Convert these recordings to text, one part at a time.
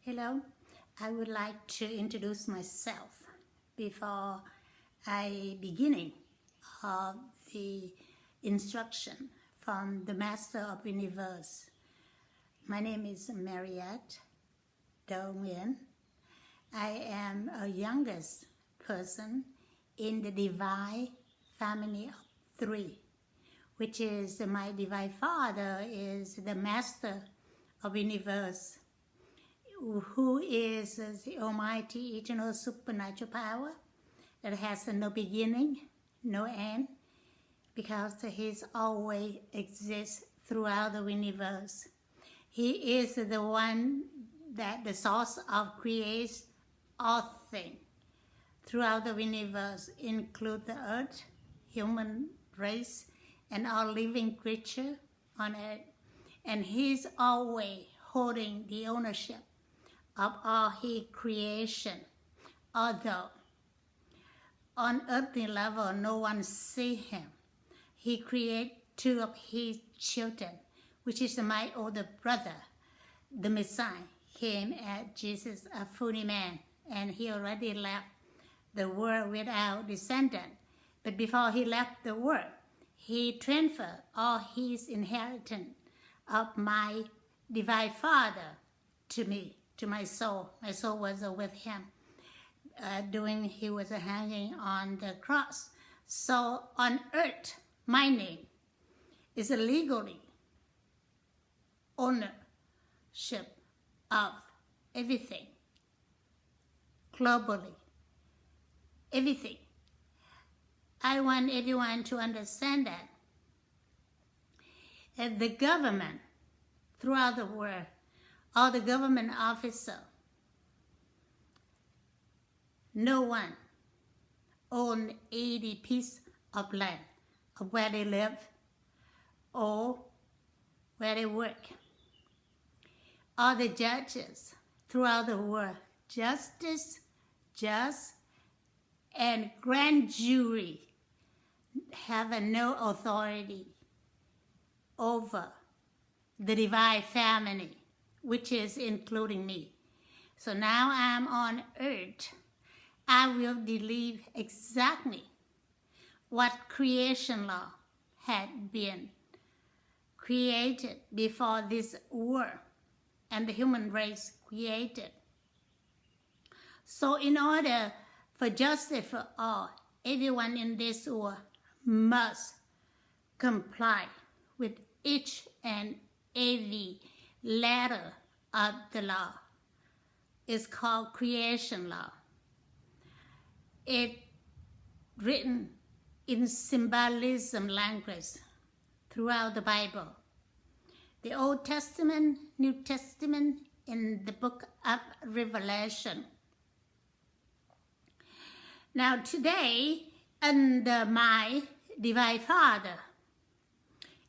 Hello, I would like to introduce myself before I beginning of the instruction from the Master of Universe. My name is Mariette Do Nguyen. I am a youngest person in the divine family of three, which is my divine father is the Master of Universe, who is the almighty eternal supernatural power that has no beginning, no end, because He's always exists throughout the universe. He is the one that the source of creates all things throughout the universe, include the earth, human race, and all living creature on earth. And He's always holding the ownership of all His creation, although on earthly level no one see Him. He created two of His children, which is my older brother, the Messiah, came as Jesus, a fully man, and He already left the world without descendant. But before He left the world, He transferred all His inheritance of my divine Father to me, to my soul. My soul was with Him during He was hanging on the cross. So on earth, my name is a legally ownership of everything, globally, everything. I want everyone to understand that the government throughout the world, all the government officers, no one own 80 pieces of land of where they live or where they work. All the judges throughout the world, justice, judge, and grand jury have no authority over the divine family, which is including me. So now I'm on earth. I will believe exactly what creation law had been created before this world and the human race created. So in order for justice for all, everyone in this world must comply with each and every letter of the law. It's called creation law. It's written in symbolism language throughout the Bible. The Old Testament, New Testament, in the book of Revelation. Now today, under my divine Father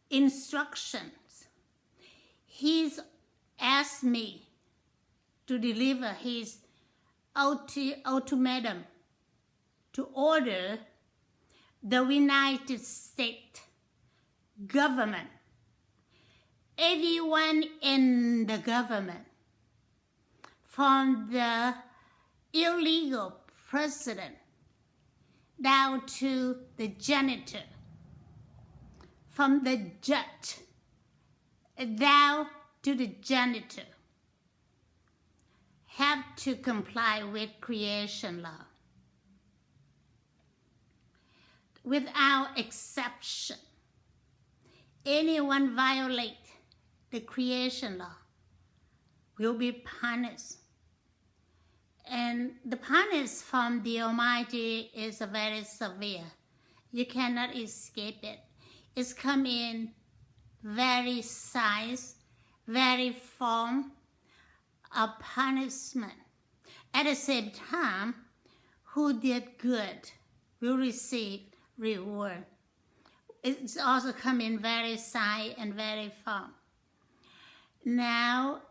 instructions, He's asked me to deliver His ultimatum to order the United States government, everyone in the government, from the illegal president down to the janitor, from the judge down to the janitor, have to comply with creation law without exception. Anyone violate the creation law will be punished. And the punishment from the Almighty is very severe. You cannot escape it. It's come in very size, very form of punishment. At the same time, who did good will receive reward. It's also come in very size and very form. Now,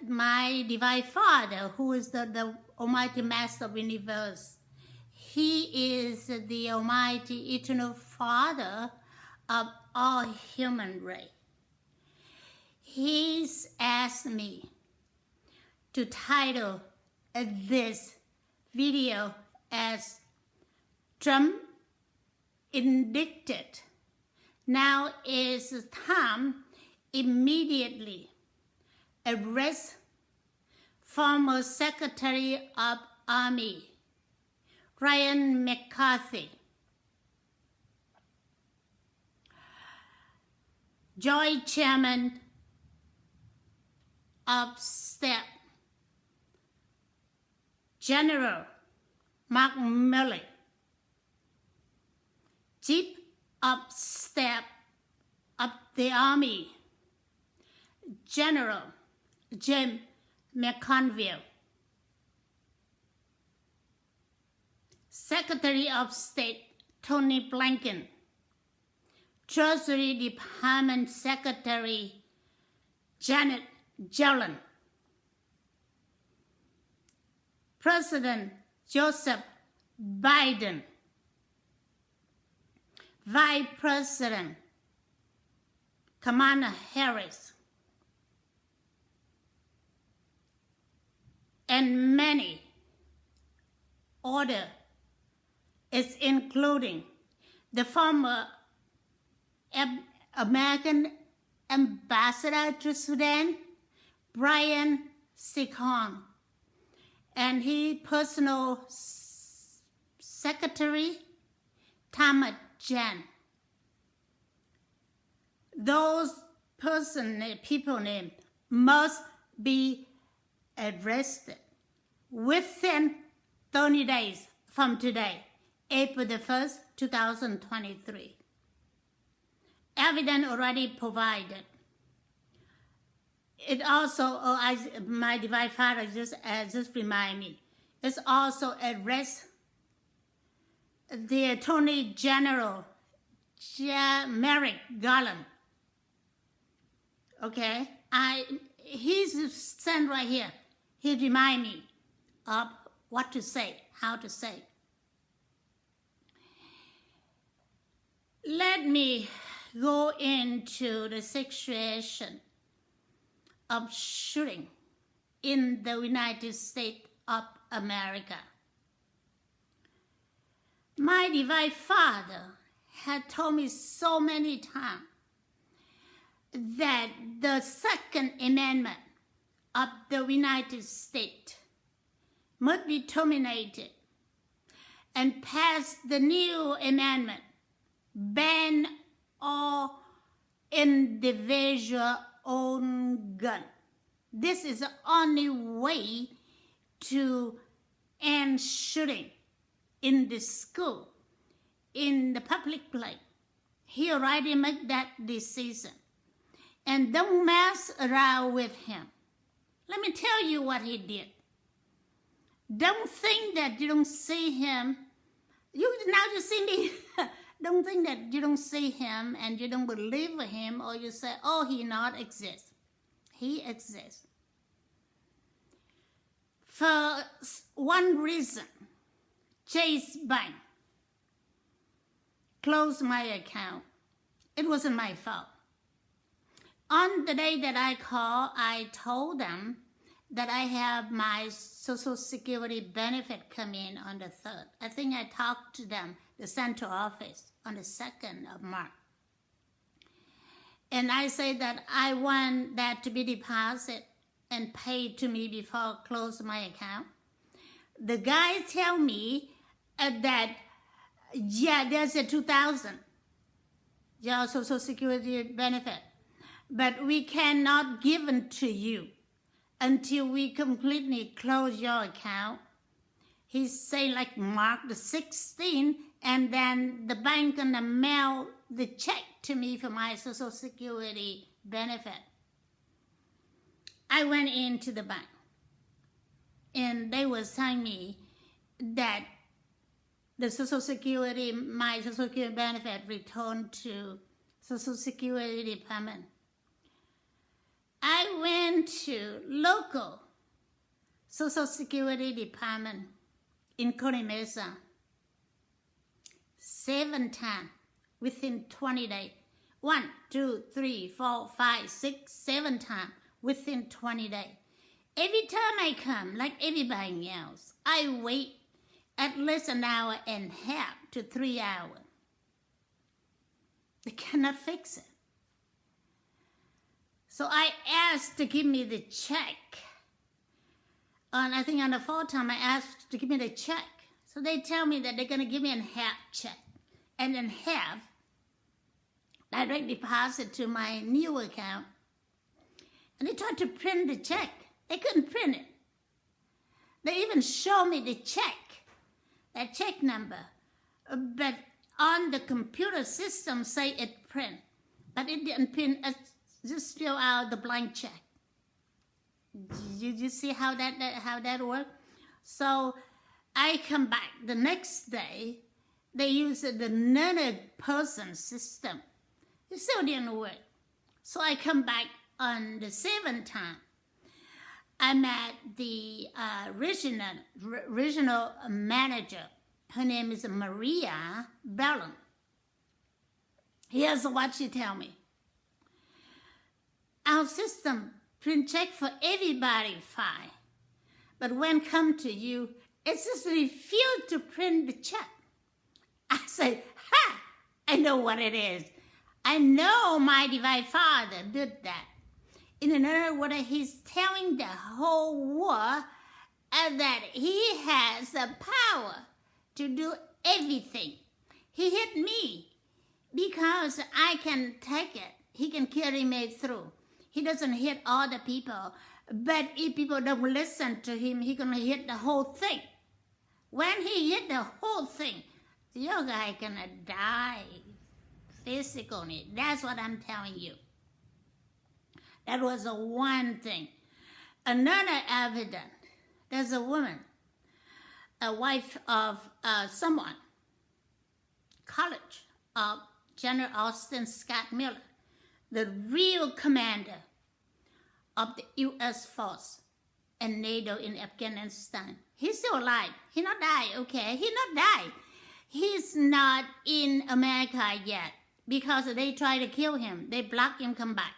my divine Father, who is the Almighty Master of the Universe, He is the Almighty Eternal Father of all human race. He's asked me to title this video as Trump Indicted. Now is the time immediately arrest former Secretary of Army Ryan McCarthy, Joint Chairman of Staff General Mark Milley, Chief of Staff of the Army General James McConville, Secretary of State Tony Blinken, Treasury Department Secretary Janet Yellen, President Joseph Biden, Vice President Kamala Harris, and many others, is including the former American Ambassador to Sudan, Brian Sikon, and his personal secretary, Thomas Jan. Those people named must be arrested within 30 days from today, April the 1st, 2023. Evidence already provided. It also, my Divine Father just remind me, it's also arrest the Attorney General, Merrick Garland. Okay, he's sent right here. He remind me of what to say, how to say. Let me go into the situation of shooting in the United States of America. My Divine Father had told me so many times that the Second Amendment of the United States must be terminated and pass the new amendment, ban all individual own gun. This is the only way to end shooting in the school, in the public place. He already made that decision. And don't mess around with him. Let me tell you what he did. Don't think that you don't see him. Now you see me. Don't think that you don't see him and you don't believe him, or you say, oh, he not exists. He exists. For one reason, Chase Bank closed my account. It wasn't my fault. On the day that I called, I told them that I have my Social Security benefit come in on the 3rd. I think I talked to them, the central office, on the 2nd of March. And I say that I want that to be deposited and paid to me before I close my account. The guy tell me that, yeah, there's a $2,000 your Social Security benefit, but we cannot give it to you until we completely close your account. He say like March the 16th, and then the bank gonna mail the check to me for my Social Security benefit. I went into the bank, and they were telling me that the Social Security, my Social Security benefit returned to Social Security Department. I went to local Social Security Department in Costa Mesa 7 times within 20 days. 1, 2, 3, 4, 5, 6, 7 times within 20 days. every time I come, like everybody else, I wait at least an hour and a half to 3 hours. They cannot fix it. So I asked to give me the check. I think on the fourth time I asked to give me the check. So they tell me that they're going to give me a half check. And then half direct deposit to my new account. And they tried to print the check. They couldn't print it. They even showed me the check, that check number. But on the computer system say it print. But it didn't print, just fill out the blank check. Did you see how that worked? So I come back the next day. They used the another person system. It still didn't work. So I come back on the seventh time. I met the regional manager. Her name is Maria Bellowed. Here's what she tell me. Our system print check for everybody fine. But when come to you, it just refused to print the check. I say, ha! I know what it is. I know my divine Father did that. In other words, he's telling the whole world that he has the power to do everything. He hit me because I can take it. He can carry me through. He doesn't hit all the people. But if people don't listen to him, he's going to hit the whole thing. When he hit the whole thing, your guy going to die physically. That's what I'm telling you. That was the one thing. Another evidence, there's a woman, a wife of someone, college of General Austin Scott Miller, the real commander of the U.S. force and NATO in Afghanistan. He's still alive. He not died, okay? He not died. He's not in America yet because they try to kill him. They block him come back.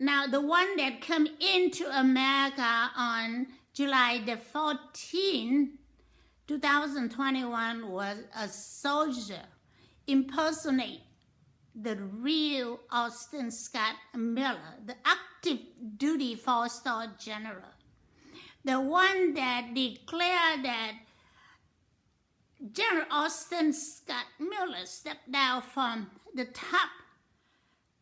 Now, the one that come into America on July the 14th, 2021 was a soldier impersonate the real Austin Scott Miller, the active duty four-star general. The one that declared that General Austin Scott Miller stepped down from the top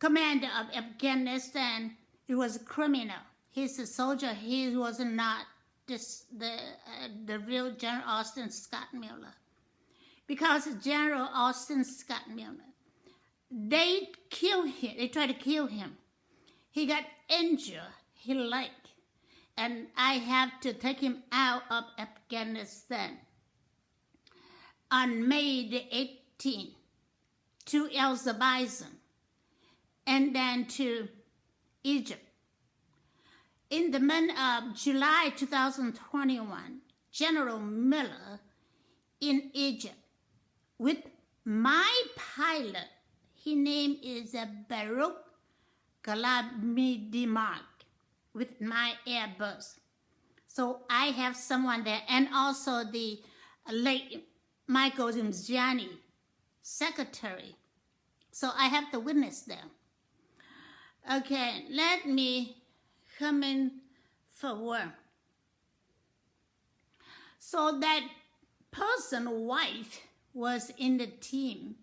commander of Afghanistan. He was a criminal. He's a soldier. He was not the real General Austin Scott Miller. Because General Austin Scott Miller, they killed him. They tried to kill him. He got injured. He leg. And I have to take him out of Afghanistan on May the 18th to Azerbaijan and then to Egypt. In the month of July 2021, General Miller in Egypt with my pilot, his name is Baruch Galamidimark, with my Airbus. So I have someone there, and also the late Michael Zimziani, secretary. So I have the witness there. Okay, let me come in forward. So that person, wife, was in the team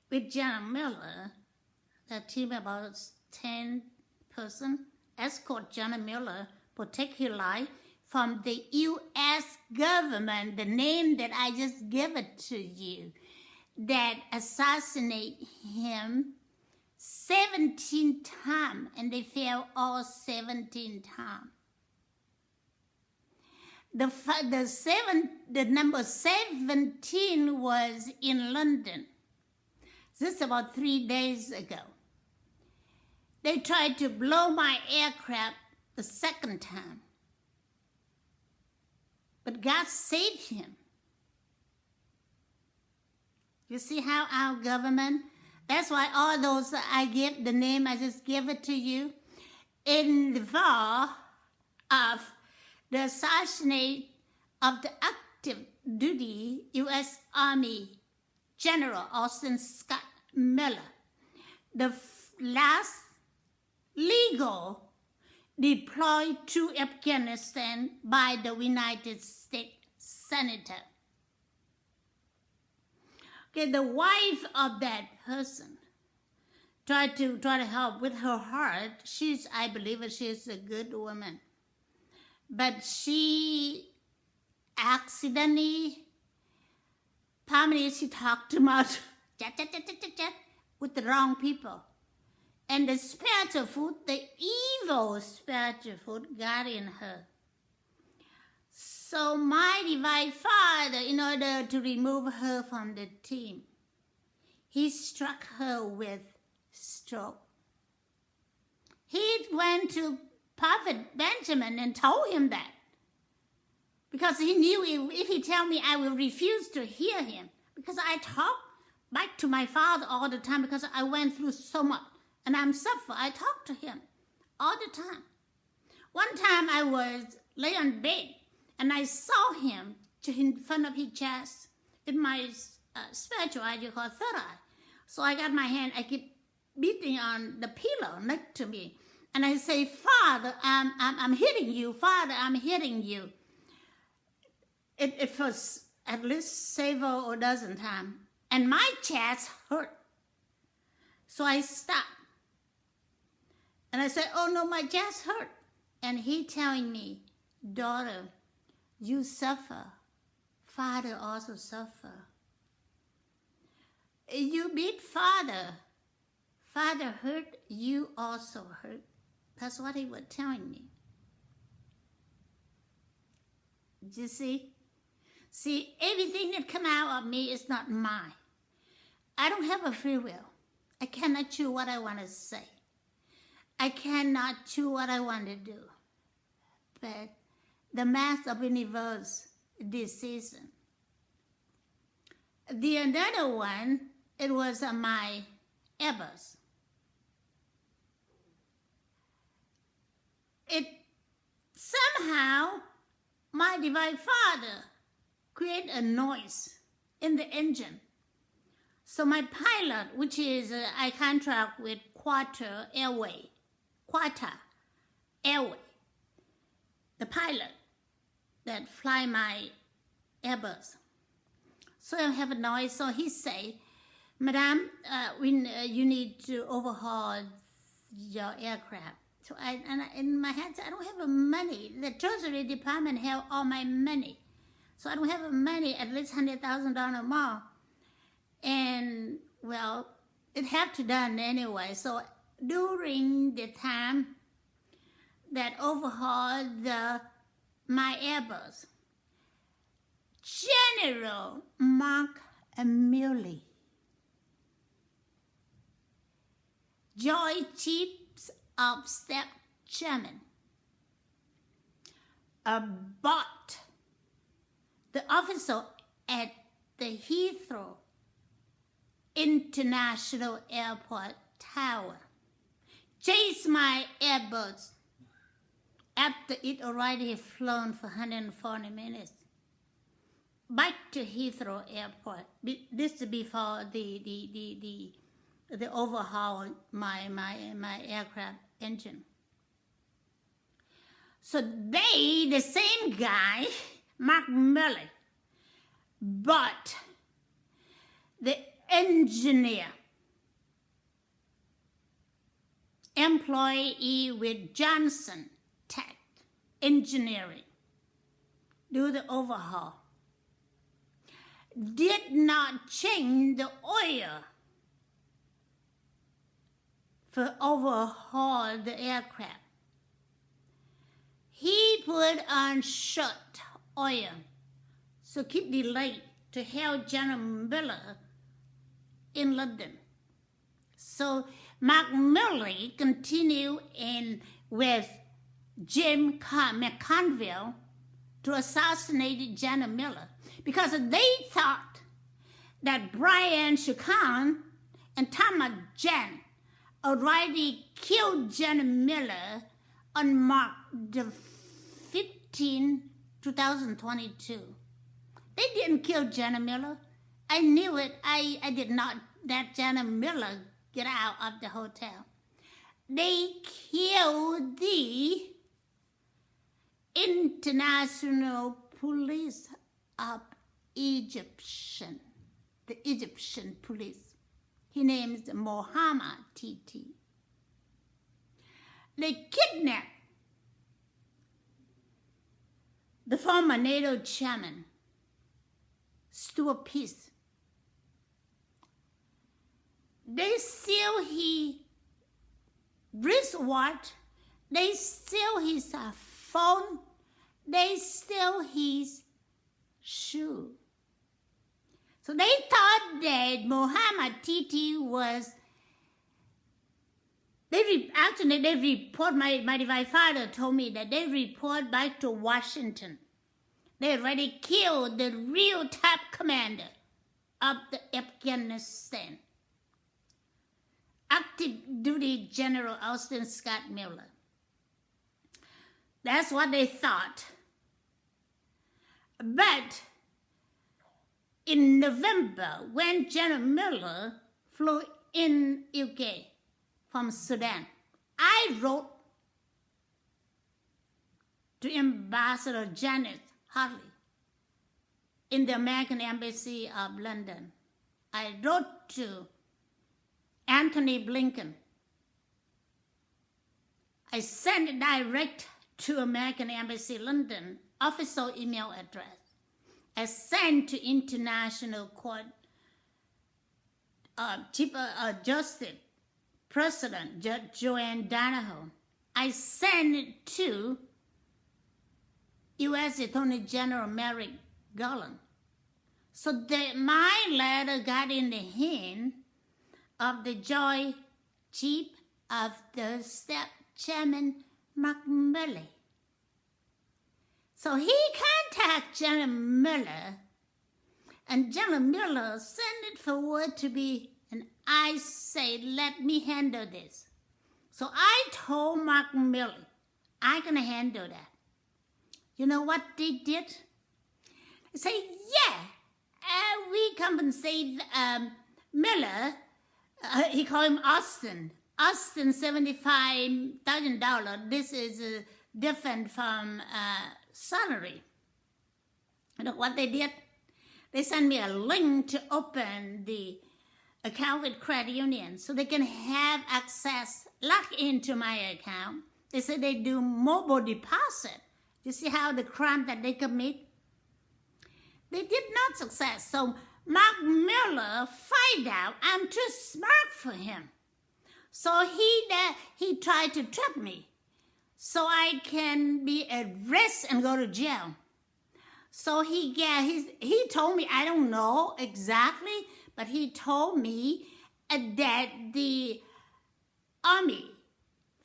with General Miller, the team about 10 person, escort General Miller, protect his life from the U.S. government, the name that I just gave it to you, that assassinate him 17 times, and they failed all 17 times. The number 17 was in London. This is about 3 days ago. They tried to blow my aircraft the second time. But God saved him. You see how our government, that's why all those I give, the name I just give it to you, involve of the assassination of the active duty U.S. Army General Austin Scott Miller, the last legal deployed to Afghanistan by the United States Senator. Okay, the wife of that person tried to help with her heart. I believe she's a good woman, but she accidentally, probably she talked too much with the wrong people. And the spiritual food, the evil spiritual food got in her. So my divine Father, in order to remove her from the team, he struck her with stroke. He went to Prophet Benjamin and told him that, because he knew if he tell me, I will refuse to hear him, because I talk back to my father all the time, because I went through so much and I'm suffering. I talk to him all the time. One time I was lay on bed and I saw him in front of his chest in my spiritual eye, you call third eye. So I got my hand, I keep beating on the pillow next to me, and I say, Father, I'm hitting you. Father, I'm hitting you. It was at least several or dozen times, and my chest hurt. So I stopped, and I said, oh no, my chest hurt. And he telling me, daughter, you suffer. Father also suffer. You beat Father. Father hurt, you also hurt. That's what he was telling me. You see? See, everything that come out of me is not mine. I don't have a free will. I cannot choose what I want to say. I cannot choose what I want to do. But the Master of the Universe, this season. The another one, it was my Ebbers. It somehow, my divine Father create a noise in the engine. So my pilot, which is, I contract with Quater Airway, the pilot that fly my Airbus. So I have a noise, so he say, Madam, you need to overhaul your aircraft. So in my hands, I don't have the money. The Treasury Department have all my money. So I don't have the money, at least $100,000 more. And, well, it have to done anyway. So during the time that overhauled my Airbus, General Mark Milley, Joint Chiefs of Staff Chairman, bought the officer at the Heathrow International Airport Tower, chased my Airbus after it already flown for 140 minutes back to Heathrow Airport. This is before the overhaul my aircraft engine. So the same guy, Mark Milley, bought the engineer, employee with Johnson Tech Engineering, do the overhaul. Did not change the oil for overhaul the aircraft. He put on short oil, so keep delayed to help General Miller in London. So McConville continued with Jim McConville to assassinate General Miller, because they thought that Brian Shukan and Thomas Jen already killed General Miller on March the 2022. They didn't kill Jenna Miller. I knew it. I did not let Jenna Miller get out of the hotel. They killed the international police of the Egyptian police. His name is Mohammed Titi. They kidnapped the former NATO chairman, Stuart Peace. They steal his wristwatch. They steal his phone. They steal his shoe. So they thought that Mohammed Titi was. They report. My divine father told me that they report back to Washington. They already killed the real top commander of the Afghanistan, active duty General Austin Scott Miller. That's what they thought. But in November, when General Miller flew in UK from Sudan, I wrote to Ambassador Janet Hartley in the American Embassy of London. I wrote to Anthony Blinken. I sent it direct to American Embassy London official email address. I sent to International Court Chief Justice President Judge Joanne Donahoe. I sent it to U.S. Attorney General Merrick Garland. So that my letter got in the hand of the Joint Chief of the Staff Chairman Milley. So he contacted General Miller, and General Miller sent it forward to be, and I said, let me handle this. So I told Milley, I'm going to handle that. You know what they did? They say, yeah, we compensate Miller, he called him Austin, $75,000. This is different from salary. You know what they did? They sent me a link to open the account with credit union so they can have access, log into my account. They said they do mobile deposit. You see how the crime that they commit? They did not success. So Mark Miller find out I'm too smart for him. So he tried to trap me so I can be arrested and go to jail. So he told me, I don't know exactly, but he told me that the Army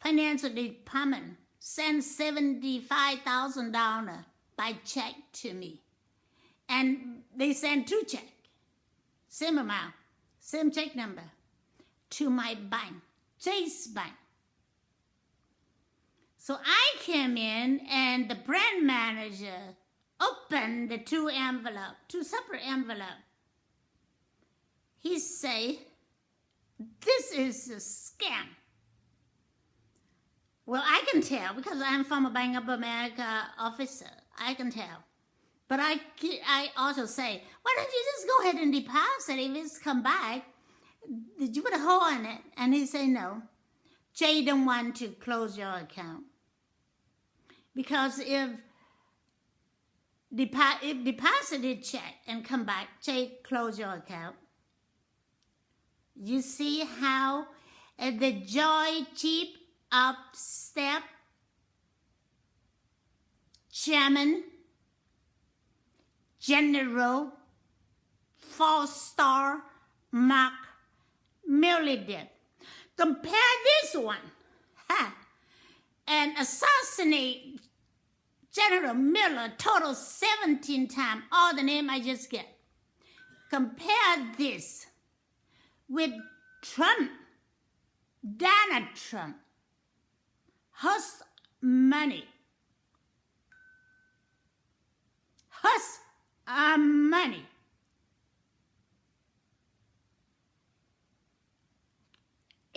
Financial Department sent $75,000 by check to me. And they sent 2 checks, same amount, same check number, to my bank, Chase Bank. So I came in and the brand manager opened the 2 separate envelopes. He say, this is a scam. Well, I can tell because I'm from a Bank of America officer. I can tell. But I also say, why don't you just go ahead and deposit if it's come back? Did you put a hole in it? And he say, no. Jay don't want to close your account. Because if deposited check and come back, Jay close your account. You see how the Joint Chief of Staff Chairman General 4-star Mark Milley did. Compare this one and assassinate General Miller total 17 times, all the name I just get. Compare this with Trump, Donald Trump, his money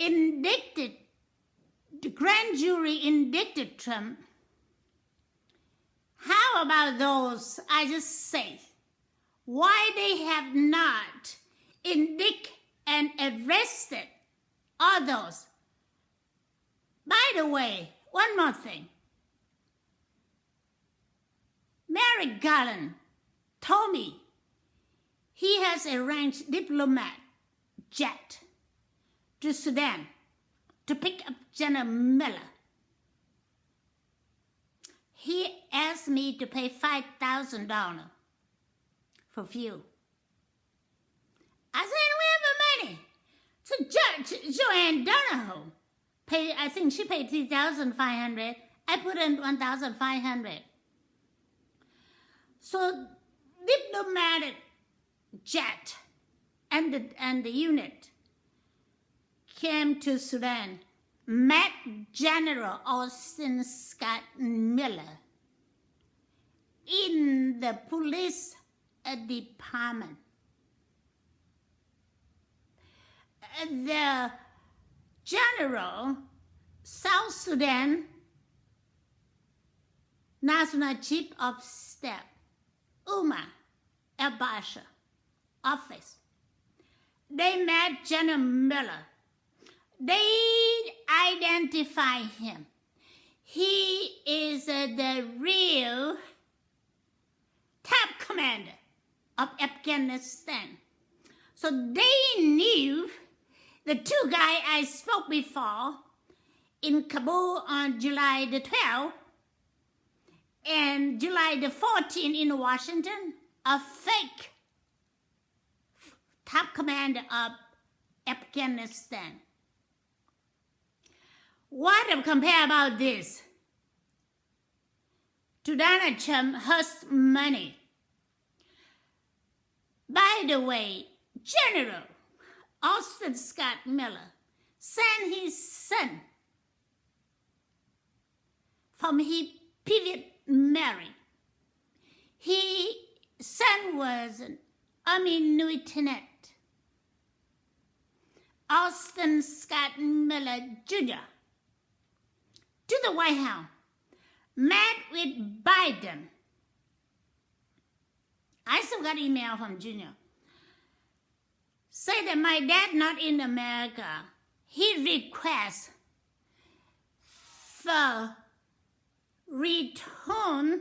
indicted, the grand jury indicted Trump. How about those, I just say, why they have not indicted and arrested all those? By the way, one more thing. Merrick Garland told me he has arranged diplomat jet to Sudan to pick up General Milley. He asked me to pay $5,000 for fuel. I said, we have the money. So Judge Joanne Donahoe paid, I think she paid $3,500. I put in $1,500. So diplomatic jet and the unit came to Sudan, met General Austin Scott Miller in the police department. The General, South Sudan National Chief of Staff, Umar al-Bashir office. They met General Miller. They identify him. He is the real top commander of Afghanistan. So they knew the two guys I spoke before in Kabul on July the 12th and July the 14th in Washington, a fake top commander of Afghanistan. What to compare about this? To Donald Trump has money. By the way, General Austin Scott Miller sent his son from his previous marriage. His son was an Army Lieutenant Austin Scott Miller Jr. to the White House, met with Biden. I still got email from Jr. Say that my dad not in America. He requests for return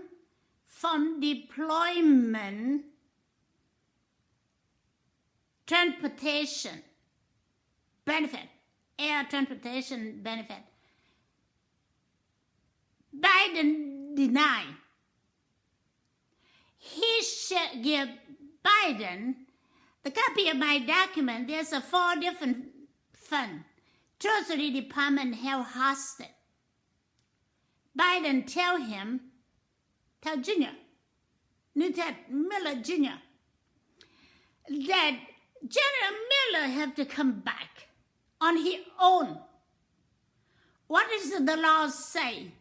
from deployment transportation benefit, air transportation benefit. Biden denied. He should give Biden the copy of my document. There's 4 different funds. Treasury Department held hostage. Biden tell Jr., Lieutenant Miller Jr., that General Miller have to come back on his own. What does the law say?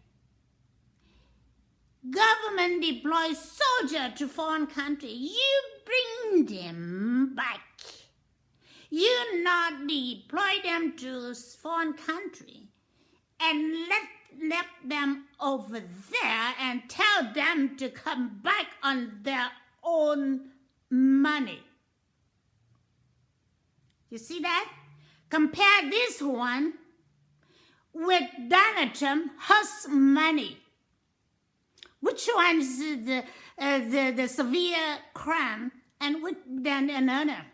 Government deploys soldiers to foreign country. You bring them back. You not deploy them to foreign country and let them over there and tell them to come back on their own money. You see that? Compare this one with Donald Trump has money. Which one is the severe crime and which then another?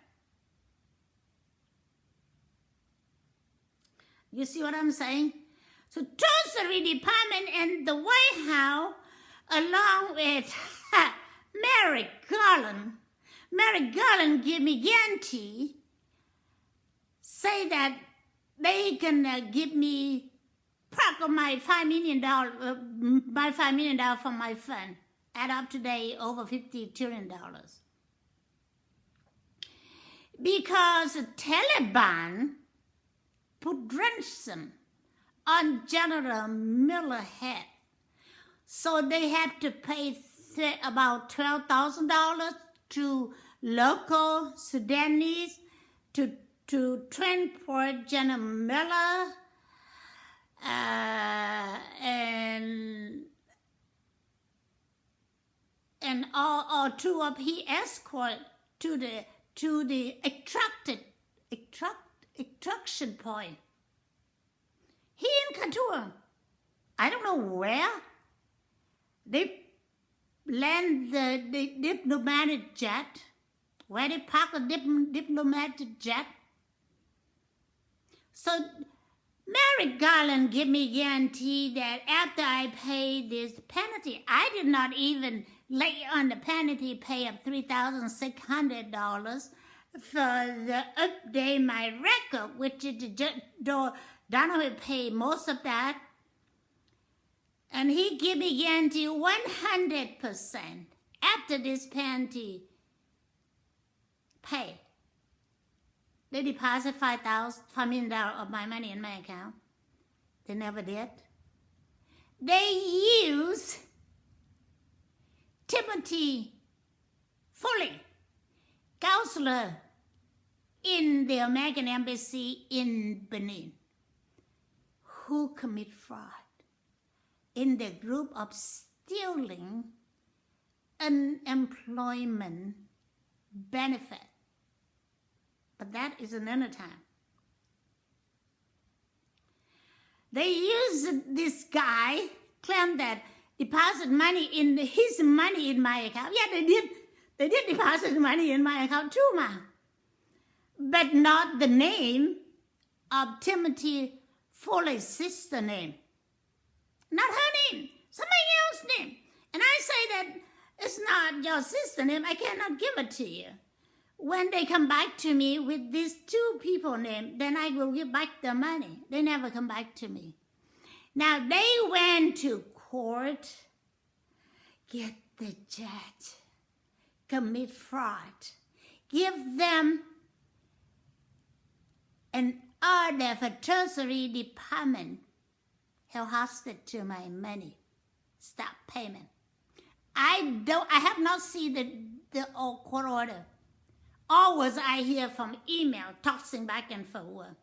You see what I'm saying? So Treasury Department and the White House, along with Merrick Garland give me guarantee, say that they can give me part of my $5 million, my $5 million from my fund, add up today over $50 trillion. Because the Taliban put ransom on General Miller's head. So they have to pay about $12,000 to local Sudanese to to transport General Milley and all two of his escort to the extraction point. He in Couture, I don't know where. They land the diplomatic jet, where they park a diplomatic jet. So Merrick Garland gave me guarantee that after I pay this penalty, I did not even lay on the penalty pay of $3,600 for the update my record, which is Donald will pay most of that. And he gave me guarantee 100% after this penalty pay. They deposit $5 million of my money in my account. They never did. They used Timothy Foley, counselor in the American Embassy in Benin, who commit fraud in the group of stealing unemployment benefit. But that is another time. They use this guy, claim that deposit his money in my account. Yeah, they did. They did deposit money in my account too, ma. But not the name of Timothy Foley's sister name. Not her name, somebody else's name. And I say that it's not your sister name. I cannot give it to you. When they come back to me with these two people names, then I will give back the money. They never come back to me. Now, they went to court, get the judge, commit fraud, give them an order for Treasury Department, held hostage to my money, stop payment. I have not seen the court order. Always I hear from email, tossing back and forward.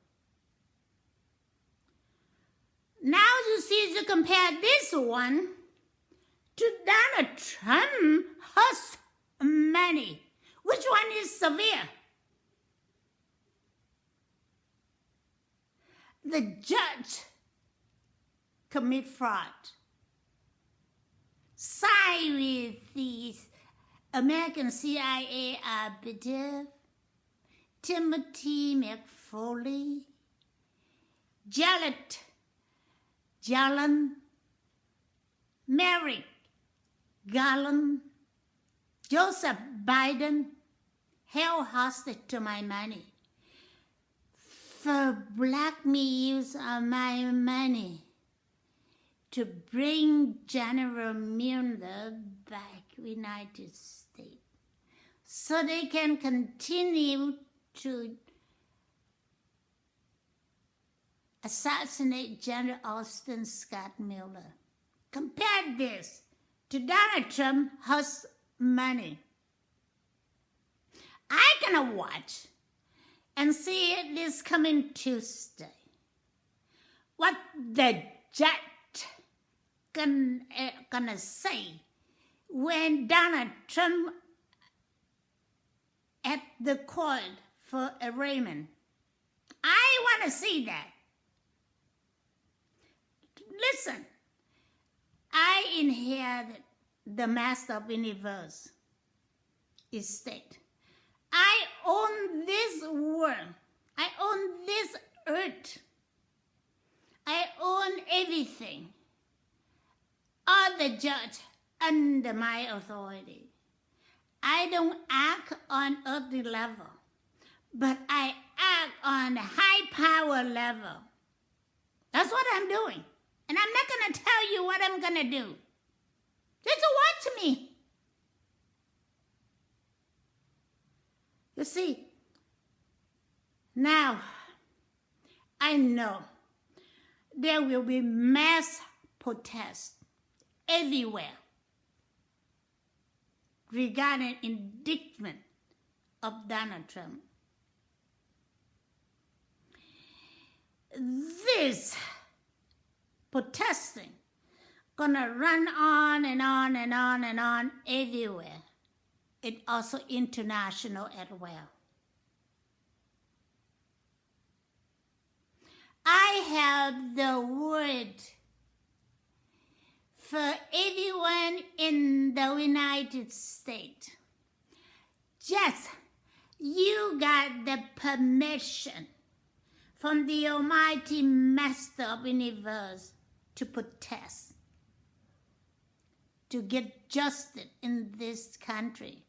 Now you see, to compare this one to Donald Trump has money. Which one is severe? The judge commit fraud, side with these American CIA operative, Timothy McFoley, Yellen, Merrick Garland, Joseph Biden, held hostage to my money for blackmail use of my money to bring General Milley back to the United States so they can continue to assassinate General Austin Scott Miller. Compare this to Donald Trump has money. I gonna watch and see this coming Tuesday what the judge gonna say when Donald Trump at the court for arraignment. I want to see that. Listen, I inherited the Master of the Universe estate. I own this world. I own this earth. I own everything. All the judge under my authority. I don't act on earthly level, but I act on the high power level. That's what I'm doing. And I'm not going to tell you what I'm going to do. Just watch me. You see, now I know there will be mass protests everywhere regarding indictment of Donald Trump. this protesting gonna run on and on and on and on everywhere. It also international as well. I have the word for everyone in the United States. Just you got the permission from the Almighty Master of the Universe to protest, to get justice in this country.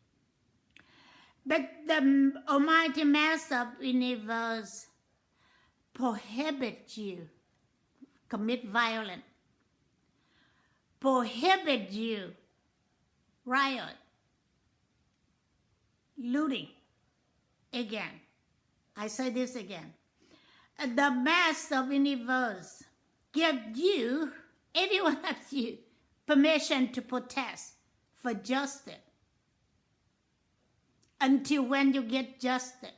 But the Almighty Master of the Universe prohibit you commit violence, prohibit you riot, looting. Again, I say this again. The Master of the Universe give you, every one of you, permission to protest for justice until when you get justice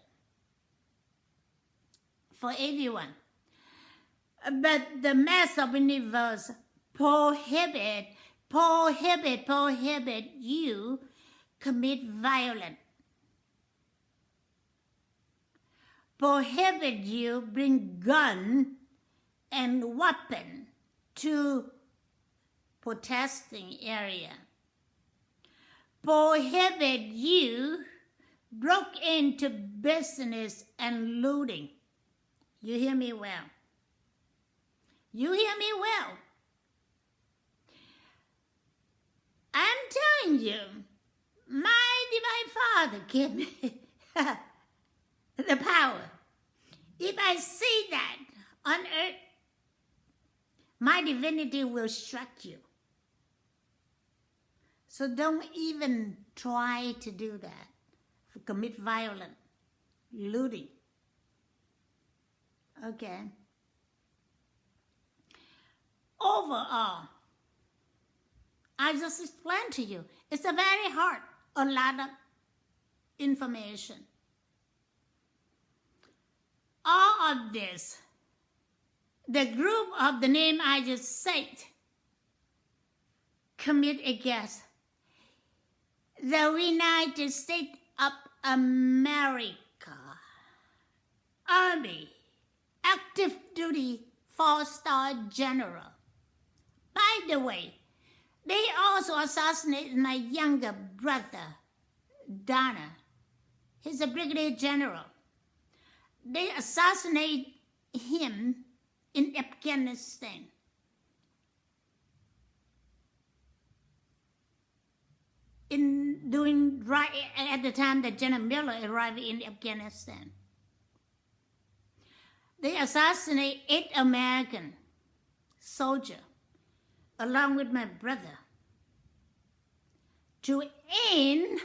for everyone. But the Master of the Universe prohibit you commit violence. Prohibit you bring gun and weapon to protesting area. Prohibit you broke into business and looting. You hear me well? You hear me well? I'm telling you, my divine Father gave me the power. If I see that on earth, my divinity will strike you. So don't even try to do that. Commit violence, looting. Okay. Overall, I just explained to you. It's a very hard, a lot of information. All of this, the group of the name I just said, commit against the United States of America Army active duty 4-star general. By the way, they also assassinated my younger brother, Donna. He's a brigadier general. They assassinated him in Afghanistan. Right at the time that General Milley arrived in Afghanistan. They assassinated 8 American soldiers along with my brother to end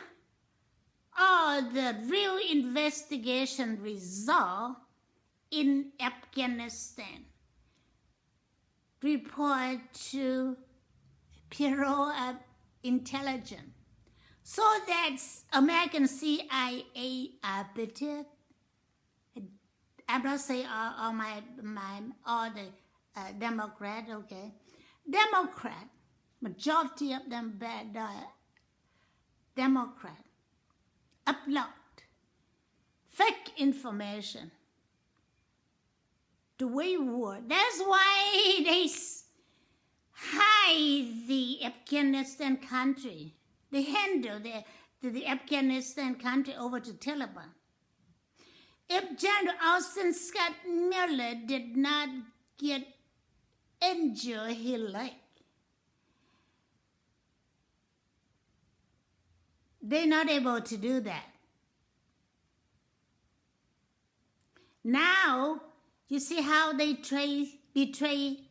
all the real investigation result in Afghanistan. Report to Bureau of Intelligence. So that American CIA operative, I'm not saying all the Democrat, okay? Democrat, majority of them bad Democrat, upload fake information to wage war. That's why they hide the Afghanistan country. They handle the Afghanistan country over to Taliban. If General Austin Scott Miller did not get injured his leg, they're not able to do that. Now, you see how they betray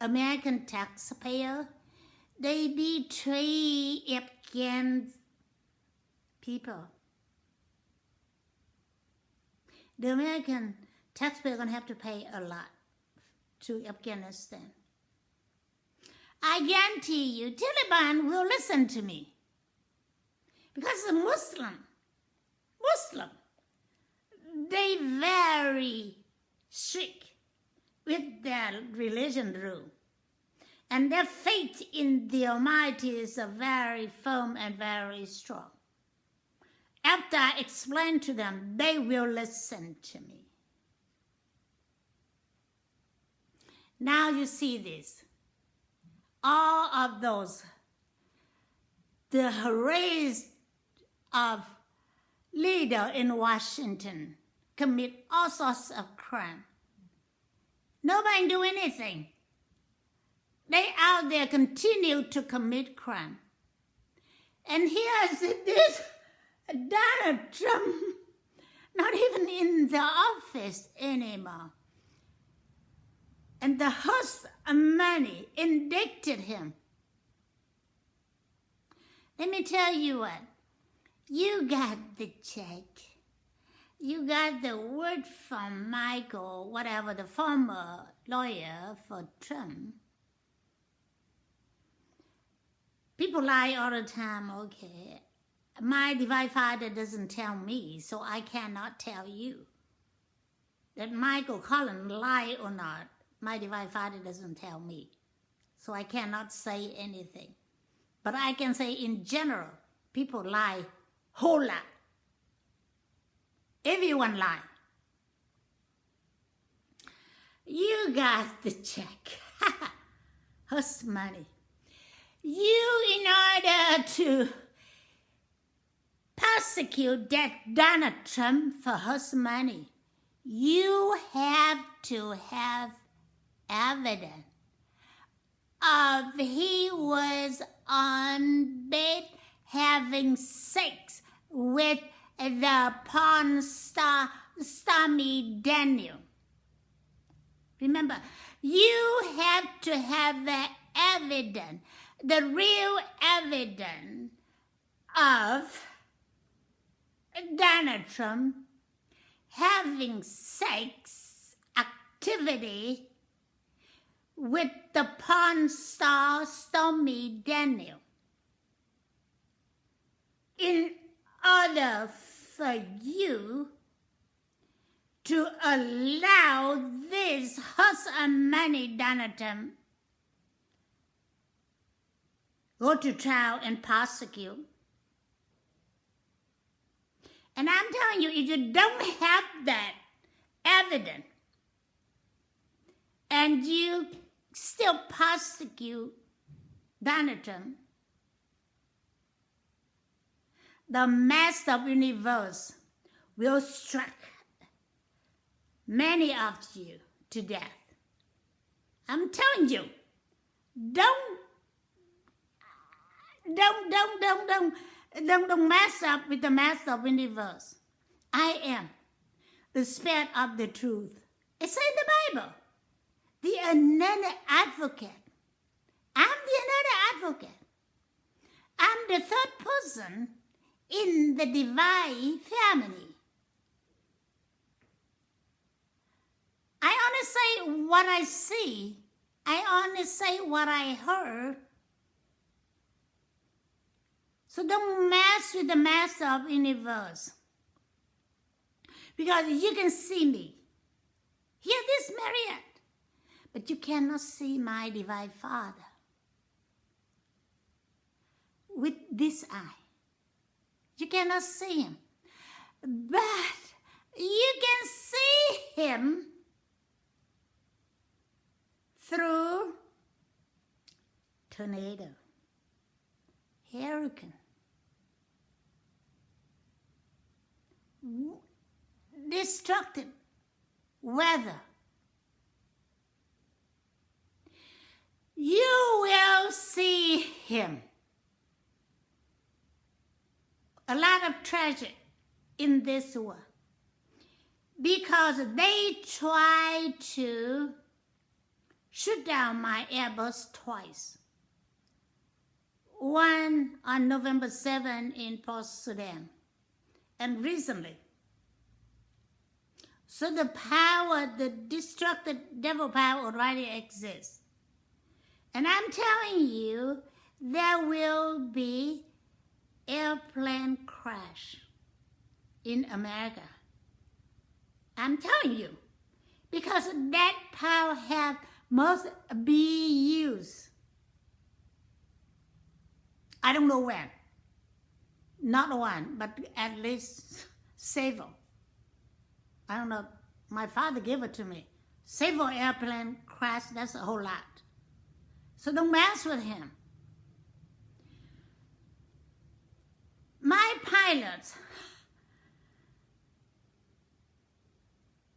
American taxpayer? They betray Afghan people. The American taxpayer are going to have to pay a lot to Afghanistan. I guarantee you, Taliban will listen to me. Because the Muslim, they very strict with their religion rule. And their faith in the Almighty is very firm and very strong. After I explain to them, they will listen to me. Now you see this. All of those, the race of leader in Washington commit all sorts of crime. Nobody do anything. They out there continue to commit crime. And here's this Donald Trump, not even in the office anymore. And the host of money indicted him. Let me tell you what. You got the check. You got the word from Michael, whatever, the former lawyer for Trump. People lie all the time, okay. My divine Father doesn't tell me, so I cannot tell you. That Michael Garland lie or not, my divine Father doesn't tell me. So I cannot say anything. But I can say in general, people lie whole lot. Everyone lie. You got the check. Hush money. You, in order to persecute that Donald Trump for his money, you have to have evidence of he was on bed having sex with the porn star Stormy Daniel. Remember, you have to have the evidence, the real evidence of Donald Trump having sex activity with the porn star Stormy Daniel. In order for you to allow this hush and money Donald Trump go to trial and prosecute. And I'm telling you, if you don't have that evidence and you still prosecute Donald Trump, the master of the universe will strike many of you to death. I'm telling you, don't mess up with the master of the universe. I am the spirit of the truth. It's in the Bible. The another advocate. I'm the another advocate. I'm the third person in the divine family. I only say what I see. I only say what I heard. So don't mess with the master of the universe. Because you can see me. Hear this, Marriott. But you cannot see my divine Father with this eye. You cannot see him. But you can see him through tornado, hurricane, destructive weather. You will see him. A lot of tragedy in this world because they tried to shoot down my Airbus twice. One on November 7 in Port Sudan, and recently. So the power, the destructive devil power already exists. And I'm telling you, there will be airplane crash in America. I'm telling you, because that power must be used. I don't know when. Not one, but at least several. I don't know. My father gave it to me. Several airplane crash, that's a whole lot. So don't mess with him. My pilots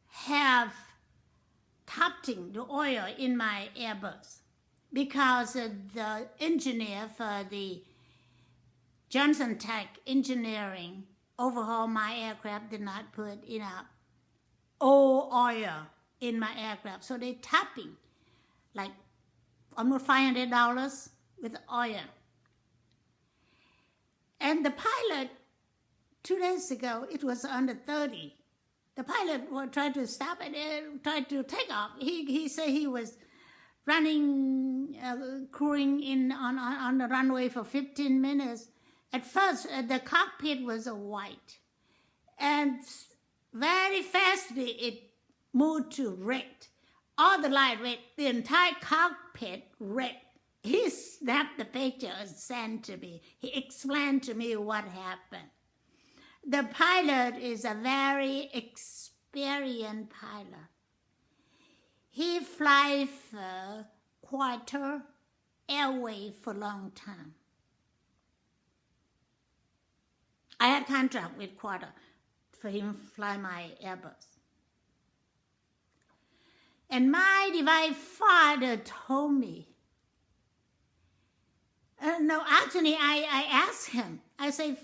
have topping the oil in my Airbus because the engineer for the Johnson Tech Engineering overhaul my aircraft did not put old oil in my aircraft. So they topping like almost $500 with oil. And the pilot, 2 days ago, it was under 30. The pilot was trying to stop and tried to take off. He said he was running, crewing on the runway for 15 minutes. At first, the cockpit was white. And very fastly, it moved to red. All the light red, the entire cockpit red. He snapped the picture and sent to me. He explained to me what happened. The pilot is a very experienced pilot. He flies for Qatar Airways for a long time. I had contract with Qatar for him to fly my Airbus. And my divine father told me, no, actually, I asked him. I say,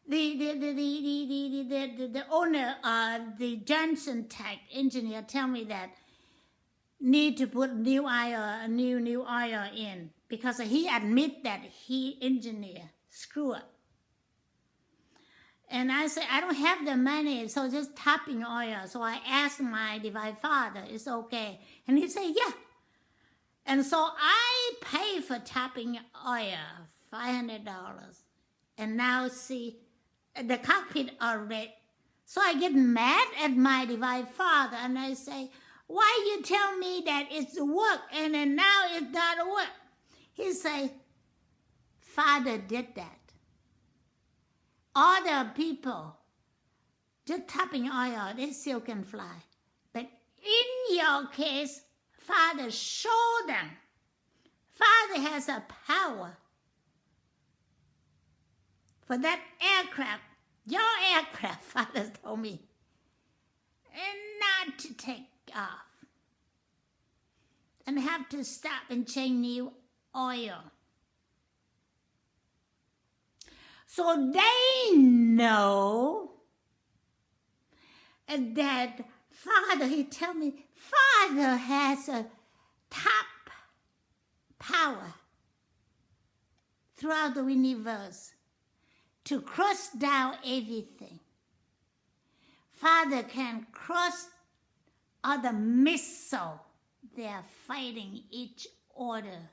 the owner of the Johnson Tech engineer tell me that need to put new oil in because he admit that he engineer screw up. And I said, I don't have the money, so just topping oil. So I asked my divine father, it's okay. And he said, yeah. And so I pay for topping oil, $500. And now see, the cockpit are red. So I get mad at my divine father and I say, why you tell me that it's work and then now it's not work? He say, Father did that. Other people just topping oil, they still can fly. But in your case, Father showed them. Father has a power for that aircraft, your aircraft, Father told me, and not to take off. And have to stop and change new oil. So they know that Father, he tell me, Father has a top power throughout the universe to crush down everything. Father can crush other missiles. They are fighting each other.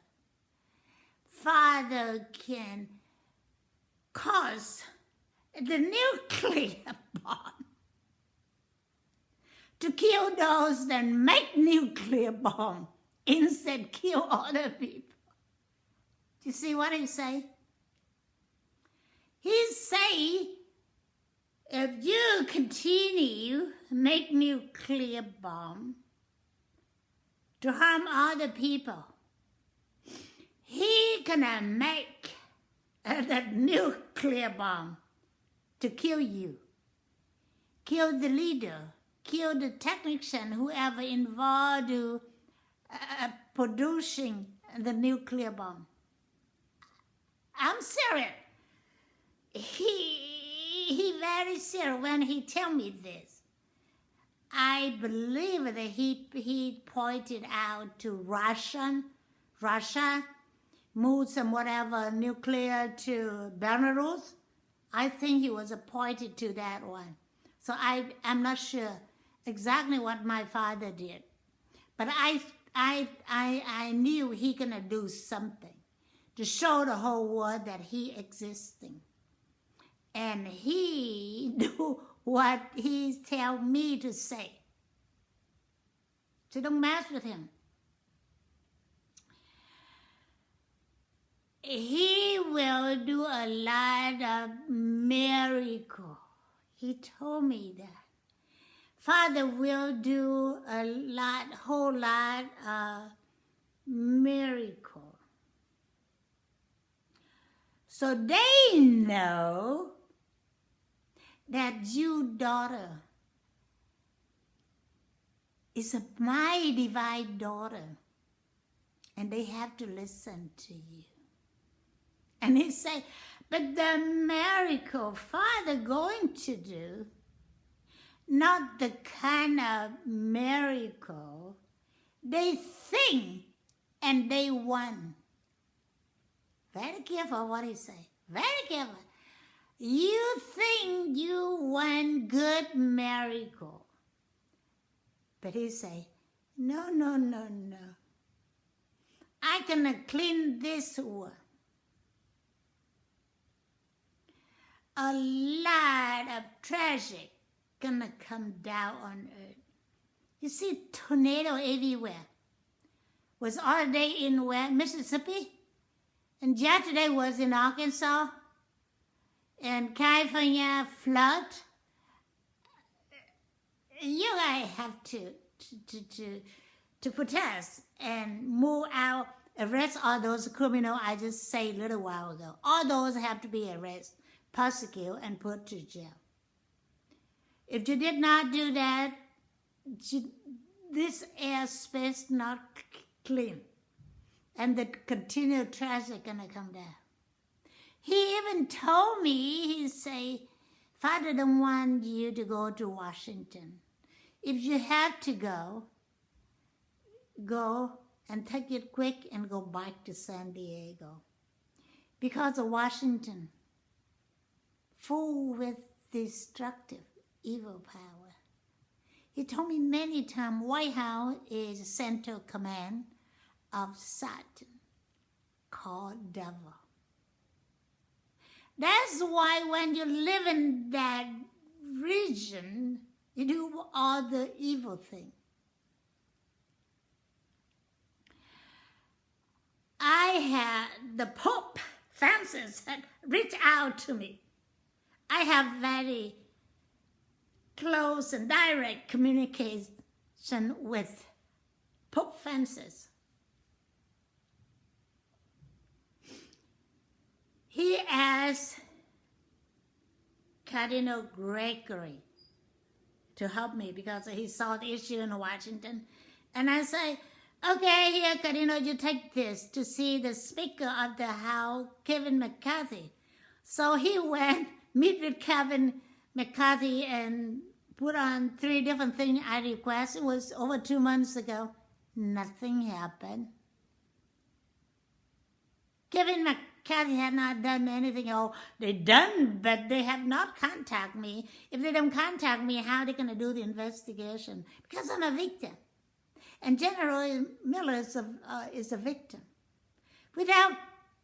Father can cause the nuclear bomb to kill those that make nuclear bomb instead kill other people. Do you see what he say? He say, if you continue make nuclear bomb to harm other people, he gonna make that nuclear bomb to kill you, kill the leader, kill the technician, whoever involved in producing the nuclear bomb. I'm serious. He very serious when he tell me this. I believe that he pointed out to Russia moved some whatever nuclear to Belarus. I think he was pointed to that one. So I'm not sure exactly what my father did. But I knew he gonna do something to show the whole world that he existing. And he do what he tell me to say. So don't mess with him. He will do a lot of miracles. He told me that. Father will do whole lot of miracle. So they know that you, daughter, is my divine daughter, and they have to listen to you. And he said, but the miracle Father going to do, not the kind of miracle they think and they want. Very careful what he say. Very careful. You think you want good miracle. But he say, no. I gonna clean this one. A lot of treasure gonna come down on earth. You see tornado everywhere. Was all day in where? Mississippi? And yesterday was in Arkansas. And California flood. You guys have to protest and move out, arrest all those criminals I just said a little while ago. All those have to be arrested, prosecuted, and put to jail. If you did not do that, this airspace not clean, and the continued traffic gonna come down. He even told me, he say, Father don't want you to go to Washington. If you have to go and take it quick and go back to San Diego. Because of Washington, full with destructive evil power. He told me many times White House is central command of Satan, called devil. That's why when you live in that region, you do all the evil things. I had the Pope Francis had reached out to me. I have very close and direct communication with Pope Francis. He asked Cardinal Gregory to help me because he saw the issue in Washington. And I say, okay, here, Cardinal, you take this to see the Speaker of the House, Kevin McCarthy. So he went, meet with Kevin McCarthy and put on 3 different things I requested. It was over 2 months ago. Nothing happened. Kevin McCarthy had not done anything. Oh, they done, but they have not contacted me. If they don't contact me, how are they going to do the investigation? Because I'm a victim. And General Milley is a victim. Without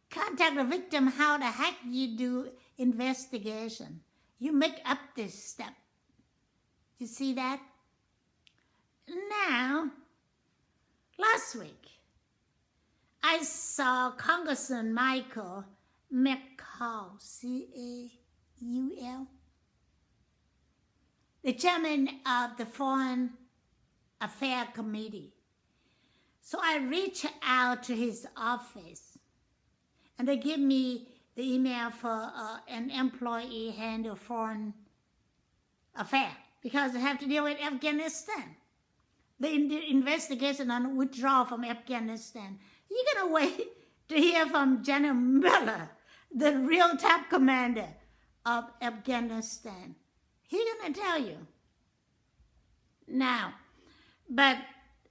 contact the victim, how the heck you do investigation? You make up this step. You see that? Now, last week, I saw Congressman Michael McCall, C-A-U-L, the chairman of the Foreign Affairs Committee. So I reached out to his office, and they give me the email for an employee handle foreign affairs because they have to deal with Afghanistan. The investigation on withdrawal from Afghanistan. You're going to wait to hear from General Milley, the real top commander of Afghanistan. He's going to tell you. Now, but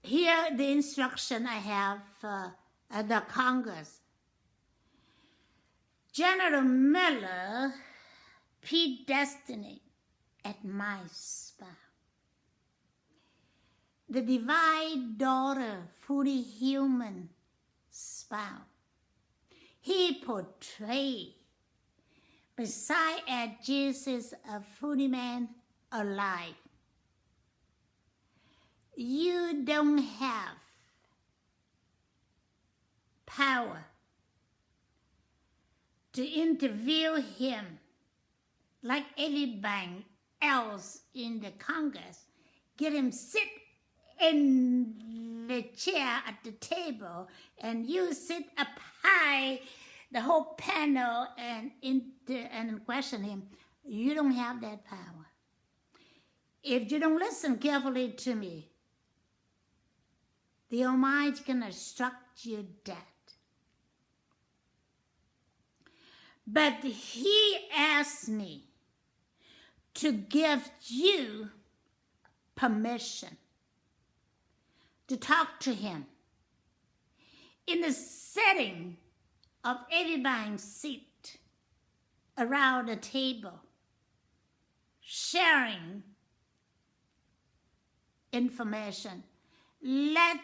here the instruction I have for the Congress. General Milley predestined at my spouse. The divine daughter, fully human spouse. He portrayed beside at Jesus a fully man alive. you don't have power to interview him like everybody else in the Congress. Get him sit in the chair at the table, and you sit up high, the whole panel, and question him. You don't have that power. If you don't listen carefully to me, the Almighty gonna struck you dead. But he asked me to give you permission to talk to him in the setting of everybody sit around the table, sharing information. Let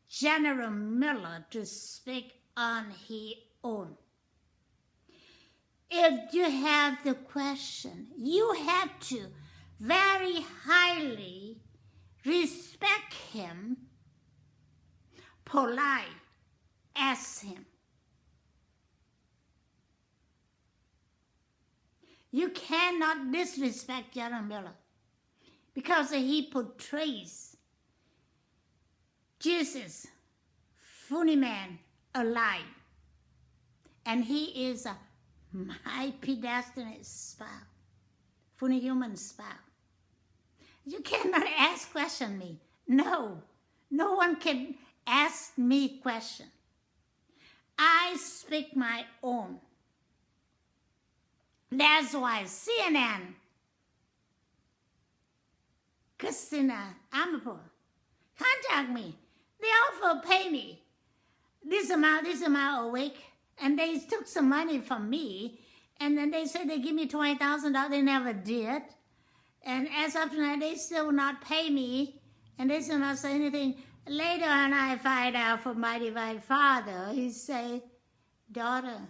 General Milley to speak on his own. If you have the question, you have to very highly respect him, polite, ask him. You cannot disrespect General Milley because he portrays Jesus, funny man, alive. And he is my predestined spouse, funny human spouse. You cannot question me. No one can ask me question. I speak my own. That's why CNN, Christina Amanpour, contact me. They offer pay me this amount a week, and they took some money from me, and then they said they give me $20,000. They never did. And as of tonight, they still not pay me, and they still not say anything. Later on, I find out from my divine Father, he say, daughter,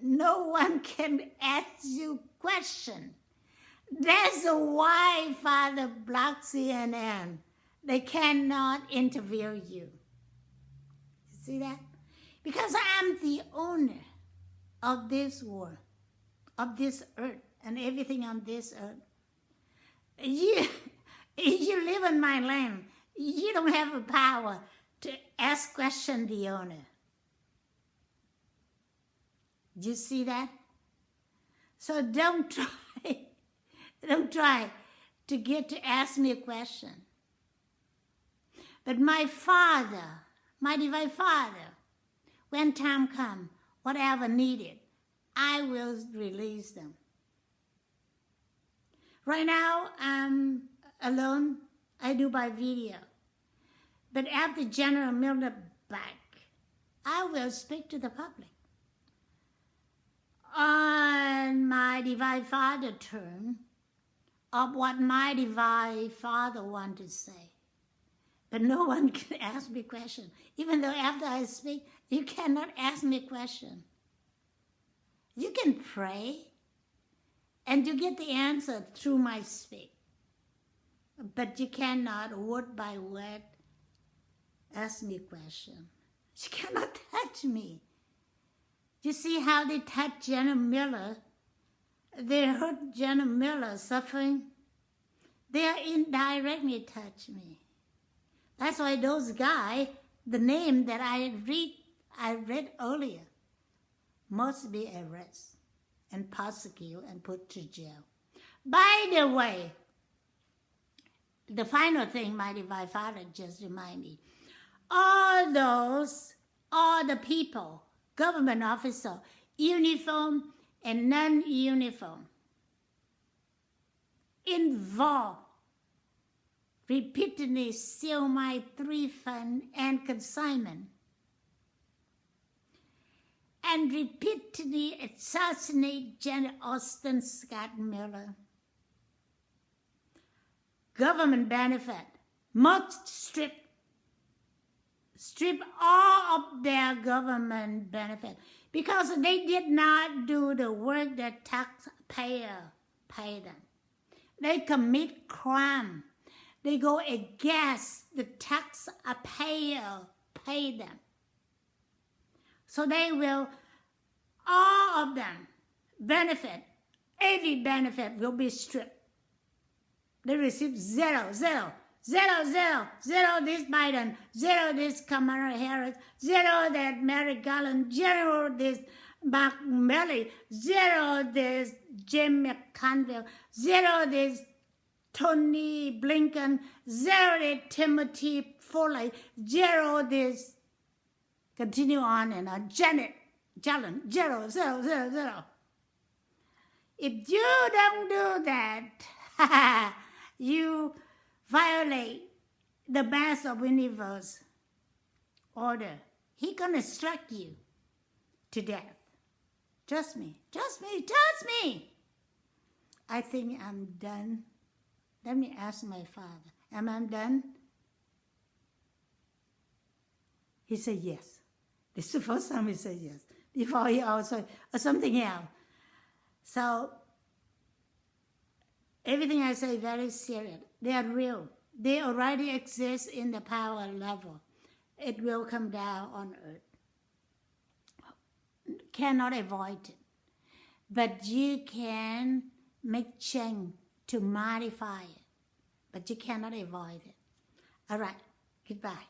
no one can ask you question. That's why Father blocks CNN. They cannot interview you. See that? Because I am the owner of this world, of this earth, and everything on this earth. You live in my land. You don't have the power to ask question the owner. Do you see that? So don't try to get to ask me a question. But my Father, my divine Father, when time comes, whatever needed, I will release them. Right now, I'm alone. I do by video. But after General Milley back, I will speak to the public. On my divine Father turn, of what my divine Father want to say. But no one can ask me question. Even though after I speak, you cannot ask me question. You can pray, and you get the answer through my speak. But you cannot, word by word, ask me question. You cannot touch me. You see how they touch General Milley? They hurt General Milley suffering. They are indirectly touch me. That's why those guys, the name that I read earlier, must be arrested and prosecuted and put to jail. By the way, the final thing my divine Father just reminded me, all the people, government officer, uniform and non-uniform, involved, repeatedly steal my refund and consignment, and repeatedly assassinate General Austin Scott Miller. Government benefit must strip all of their government benefit because they did not do the work that taxpayer pay them. They commit crime. They go against the taxpayer pay them. So they will, all of them, benefit, every benefit will be stripped. They receive zero this Biden, zero this Kamala Harris, zero that Mary Garland, zero this Milley, zero this Jim McConville, zero this Tony Blinken, zero this Timothy Foley, zero this, continue on and on, Janet Yellen, zero. If you don't do that, you violate the master of universe order. He gonna strike you to death. Trust me. I think I'm done. Let me ask my father, am I done? He said yes. This is the first time he said yes. Before he also, or something else. So, everything I say very serious. They are real. They already exist in the power level. It will come down on earth. Cannot avoid it. But you can make change to modify it. But you cannot avoid it. All right. Goodbye.